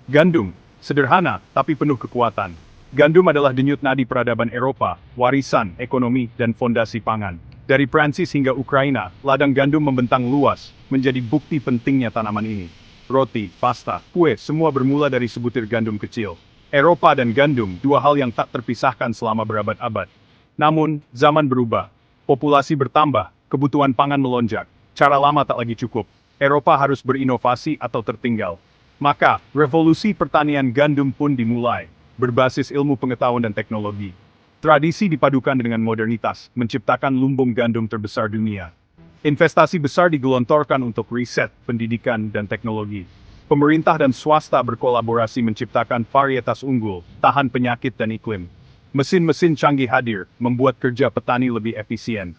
Gandum, sederhana tapi penuh kekuatan. Gandum adalah denyut nadi peradaban Eropa, warisan, ekonomi, dan fondasi pangan. Dari Prancis hingga Ukraina, ladang gandum membentang luas, menjadi bukti pentingnya tanaman ini. Roti, pasta, kue, semua bermula dari sebutir gandum kecil. Eropa dan gandum, dua hal yang tak terpisahkan selama berabad-abad. Namun, zaman berubah. Populasi bertambah, kebutuhan pangan melonjak. Cara lama tak lagi cukup. Eropa harus berinovasi atau tertinggal. Maka, revolusi pertanian gandum pun dimulai, berbasis ilmu pengetahuan dan teknologi. Tradisi dipadukan dengan modernitas, menciptakan lumbung gandum terbesar dunia. Investasi besar digelontorkan untuk riset, pendidikan, dan teknologi. Pemerintah dan swasta berkolaborasi menciptakan varietas unggul, tahan penyakit dan iklim. Mesin-mesin canggih hadir, membuat kerja petani lebih efisien.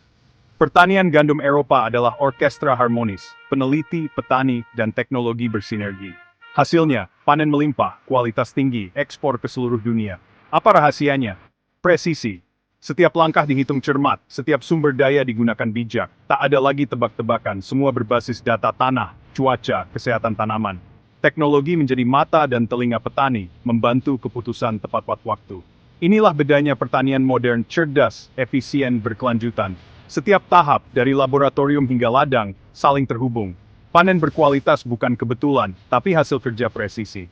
Pertanian gandum Eropa adalah orkestra harmonis, peneliti, petani, dan teknologi bersinergi. Hasilnya, panen melimpah, kualitas tinggi, ekspor ke seluruh dunia. Apa rahasianya? Presisi. Setiap langkah dihitung cermat, setiap sumber daya digunakan bijak. Tak ada lagi tebak-tebakan, semua berbasis data tanah, cuaca, kesehatan tanaman. Teknologi menjadi mata dan telinga petani, membantu keputusan tepat waktu. Inilah bedanya pertanian modern, cerdas, efisien, berkelanjutan. Setiap tahap, dari laboratorium hingga ladang, saling terhubung. Panen berkualitas bukan kebetulan, tapi hasil kerja presisi.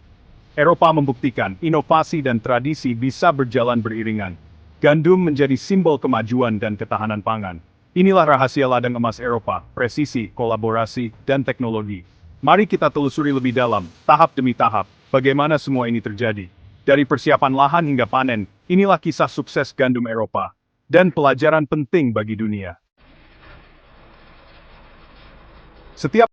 Eropa membuktikan, inovasi dan tradisi bisa berjalan beriringan. Gandum menjadi simbol kemajuan dan ketahanan pangan. Inilah rahasia ladang emas Eropa, presisi, kolaborasi, dan teknologi. Mari kita telusuri lebih dalam, tahap demi tahap, bagaimana semua ini terjadi. Dari persiapan lahan hingga panen, inilah kisah sukses gandum Eropa. Dan pelajaran penting bagi dunia. Setiap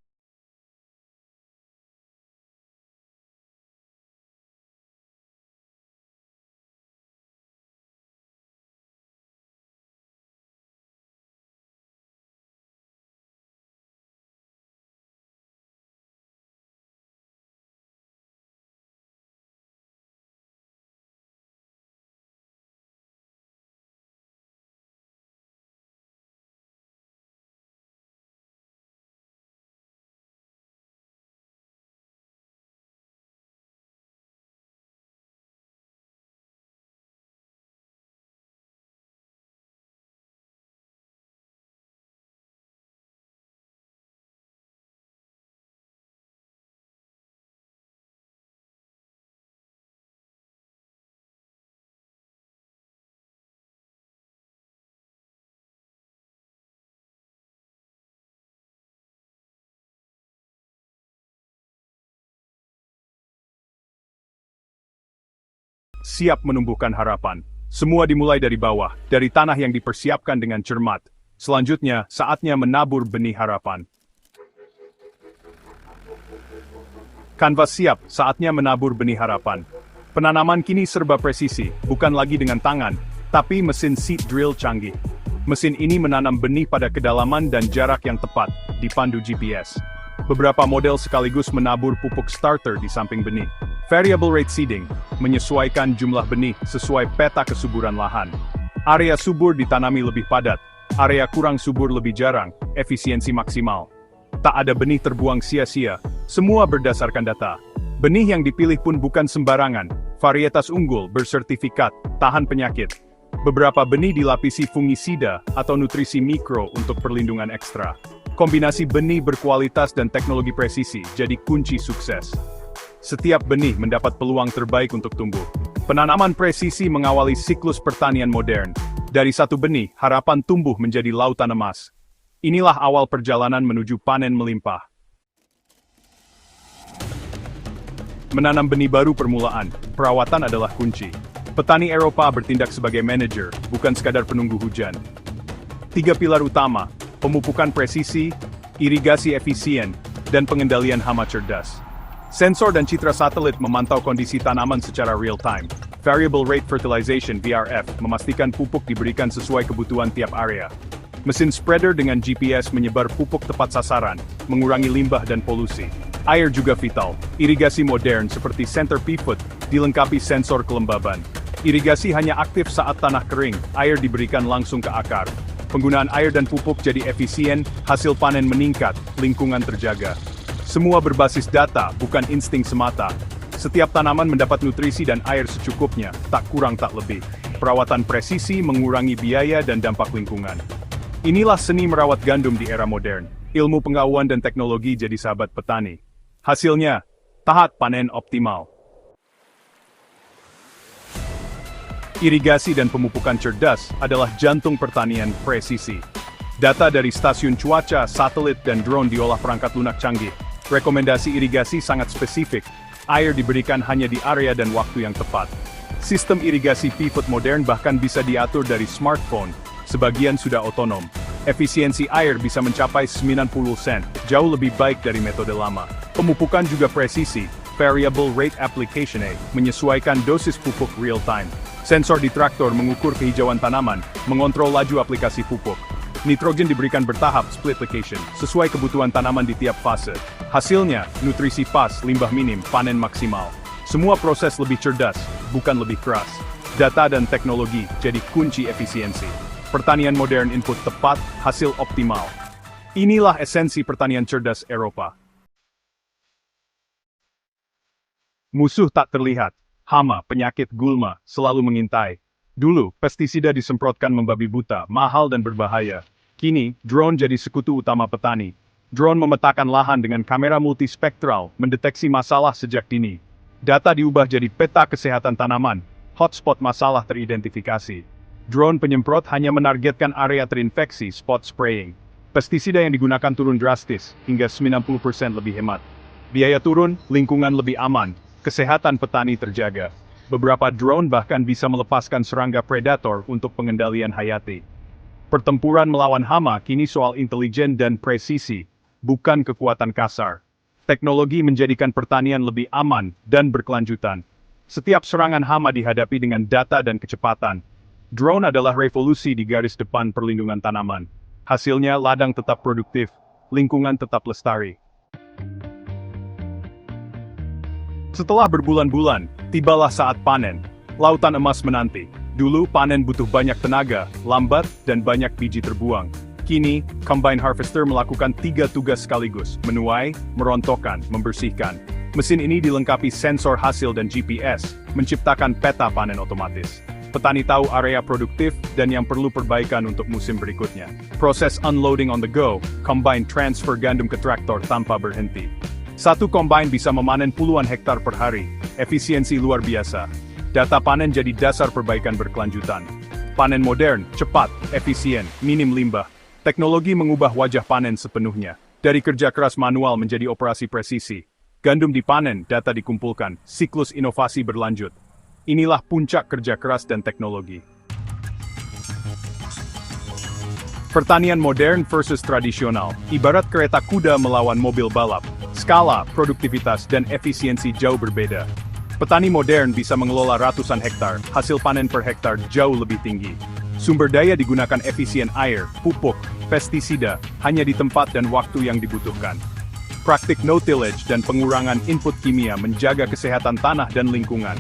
siap menumbuhkan harapan. Semua dimulai dari bawah, dari tanah yang dipersiapkan dengan cermat. Selanjutnya, saatnya menabur benih harapan. Kanvas siap, saatnya menabur benih harapan. Penanaman kini serba presisi, bukan lagi dengan tangan, tapi mesin seed drill canggih. Mesin ini menanam benih pada kedalaman dan jarak yang tepat, dipandu GPS. Beberapa model sekaligus menabur pupuk starter di samping benih. Variable rate seeding, menyesuaikan jumlah benih sesuai peta kesuburan lahan. Area subur ditanami lebih padat, area kurang subur lebih jarang, efisiensi maksimal. Tak ada benih terbuang sia-sia, semua berdasarkan data. Benih yang dipilih pun bukan sembarangan, varietas unggul bersertifikat, tahan penyakit. Beberapa benih dilapisi fungisida atau nutrisi mikro untuk perlindungan ekstra. Kombinasi benih berkualitas dan teknologi presisi jadi kunci sukses. Setiap benih mendapat peluang terbaik untuk tumbuh. Penanaman presisi mengawali siklus pertanian modern. Dari satu benih, harapan tumbuh menjadi lautan emas. Inilah awal perjalanan menuju panen melimpah. Menanam benih baru permulaan, perawatan adalah kunci. Petani Eropa bertindak sebagai manajer, bukan sekadar penunggu hujan. 3 pilar utama, pemupukan presisi, irigasi efisien, dan pengendalian hama cerdas. Sensor dan citra satelit memantau kondisi tanaman secara real-time. Variable Rate Fertilization (VRF) memastikan pupuk diberikan sesuai kebutuhan tiap area. Mesin spreader dengan GPS menyebar pupuk tepat sasaran, mengurangi limbah dan polusi. Air juga vital. Irigasi modern seperti center pivot dilengkapi sensor kelembaban. Irigasi hanya aktif saat tanah kering, air diberikan langsung ke akar. Penggunaan air dan pupuk jadi efisien, hasil panen meningkat, lingkungan terjaga. Semua berbasis data, bukan insting semata. Setiap tanaman mendapat nutrisi dan air secukupnya, tak kurang tak lebih. Perawatan presisi mengurangi biaya dan dampak lingkungan. Inilah seni merawat gandum di era modern. Ilmu pengetahuan dan teknologi jadi sahabat petani. Hasilnya, tahap panen optimal. Irigasi dan pemupukan cerdas adalah jantung pertanian presisi. Data dari stasiun cuaca, satelit, dan drone diolah perangkat lunak canggih. Rekomendasi irigasi sangat spesifik. Air diberikan hanya di area dan waktu yang tepat. Sistem irigasi pivot modern bahkan bisa diatur dari smartphone. Sebagian sudah otonom. Efisiensi air bisa mencapai 90%, jauh lebih baik dari metode lama. Pemupukan juga presisi. Variable rate application menyesuaikan dosis pupuk real time. Sensor di traktor mengukur kehijauan tanaman, mengontrol laju aplikasi pupuk. Nitrogen diberikan bertahap split application, sesuai kebutuhan tanaman di tiap fase. Hasilnya, nutrisi pas, limbah minim, panen maksimal. Semua proses lebih cerdas, bukan lebih keras. Data dan teknologi jadi kunci efisiensi. Pertanian modern input tepat, hasil optimal. Inilah esensi pertanian cerdas Eropa. Musuh tak terlihat. Hama, penyakit, gulma, selalu mengintai. Dulu, pestisida disemprotkan membabi buta, mahal dan berbahaya. Kini, drone jadi sekutu utama petani. Drone memetakan lahan dengan kamera multispektral, mendeteksi masalah sejak dini. Data diubah jadi peta kesehatan tanaman, hotspot masalah teridentifikasi. Drone penyemprot hanya menargetkan area terinfeksi, spot spraying. Pestisida yang digunakan turun drastis, hingga 90% lebih hemat. Biaya turun, lingkungan lebih aman. Kesehatan petani terjaga. Beberapa drone bahkan bisa melepaskan serangga predator untuk pengendalian hayati. Pertempuran melawan hama kini soal intelijen dan presisi, bukan kekuatan kasar. Teknologi menjadikan pertanian lebih aman dan berkelanjutan. Setiap serangan hama dihadapi dengan data dan kecepatan. Drone adalah revolusi di garis depan perlindungan tanaman. Hasilnya ladang tetap produktif, lingkungan tetap lestari. Setelah berbulan-bulan, tibalah saat panen. Lautan emas menanti. Dulu panen butuh banyak tenaga, lambat, dan banyak biji terbuang. Kini, combine harvester melakukan 3 tugas sekaligus, menuai, merontokkan, membersihkan. Mesin ini dilengkapi sensor hasil dan GPS, menciptakan peta panen otomatis. Petani tahu area produktif dan yang perlu perbaikan untuk musim berikutnya. Proses unloading on the go, combine transfer gandum ke traktor tanpa berhenti. Satu combine bisa memanen puluhan hektar per hari, efisiensi luar biasa. Data panen jadi dasar perbaikan berkelanjutan. Panen modern, cepat, efisien, minim limbah. Teknologi mengubah wajah panen sepenuhnya. Dari kerja keras manual menjadi operasi presisi. Gandum dipanen, data dikumpulkan, siklus inovasi berlanjut. Inilah puncak kerja keras dan teknologi. Pertanian modern versus tradisional, ibarat kereta kuda melawan mobil balap. Skala, produktivitas, dan efisiensi jauh berbeda. Petani modern bisa mengelola ratusan hektar, hasil panen per hektar jauh lebih tinggi. Sumber daya digunakan efisien air, pupuk, pestisida, hanya di tempat dan waktu yang dibutuhkan. Praktik no-tillage dan pengurangan input kimia menjaga kesehatan tanah dan lingkungan.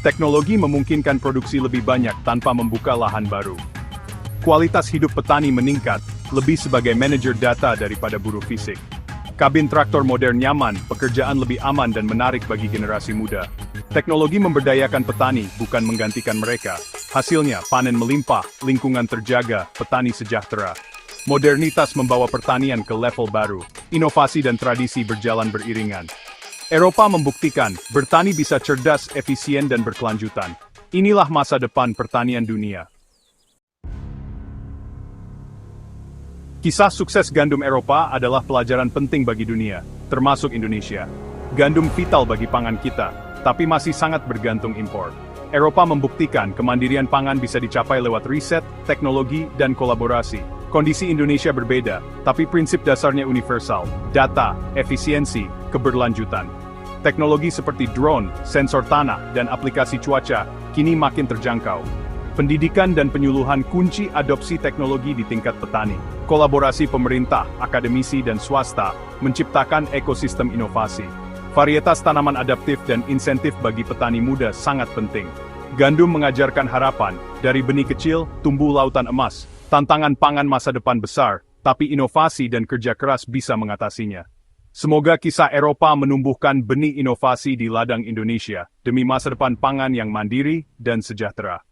Teknologi memungkinkan produksi lebih banyak tanpa membuka lahan baru. Kualitas hidup petani meningkat, lebih sebagai manajer data daripada buruh fisik. Kabin traktor modern nyaman, pekerjaan lebih aman dan menarik bagi generasi muda. Teknologi memberdayakan petani, bukan menggantikan mereka. Hasilnya, panen melimpah, lingkungan terjaga, petani sejahtera. Modernitas membawa pertanian ke level baru. Inovasi dan tradisi berjalan beriringan. Eropa membuktikan, bertani bisa cerdas, efisien dan berkelanjutan. Inilah masa depan pertanian dunia. Kisah sukses gandum Eropa adalah pelajaran penting bagi dunia, termasuk Indonesia. Gandum vital bagi pangan kita, tapi masih sangat bergantung impor. Eropa membuktikan kemandirian pangan bisa dicapai lewat riset, teknologi, dan kolaborasi. Kondisi Indonesia berbeda, tapi prinsip dasarnya universal: data, efisiensi, keberlanjutan. Teknologi seperti drone, sensor tanah, dan aplikasi cuaca kini makin terjangkau. Pendidikan dan penyuluhan kunci adopsi teknologi di tingkat petani. Kolaborasi pemerintah, akademisi dan swasta menciptakan ekosistem inovasi. Varietas tanaman adaptif dan insentif bagi petani muda sangat penting. Gandum mengajarkan harapan, dari benih kecil tumbuh lautan emas. Tantangan pangan masa depan besar, tapi inovasi dan kerja keras bisa mengatasinya. Semoga kisah Eropa menumbuhkan benih inovasi di ladang Indonesia demi masa depan pangan yang mandiri dan sejahtera.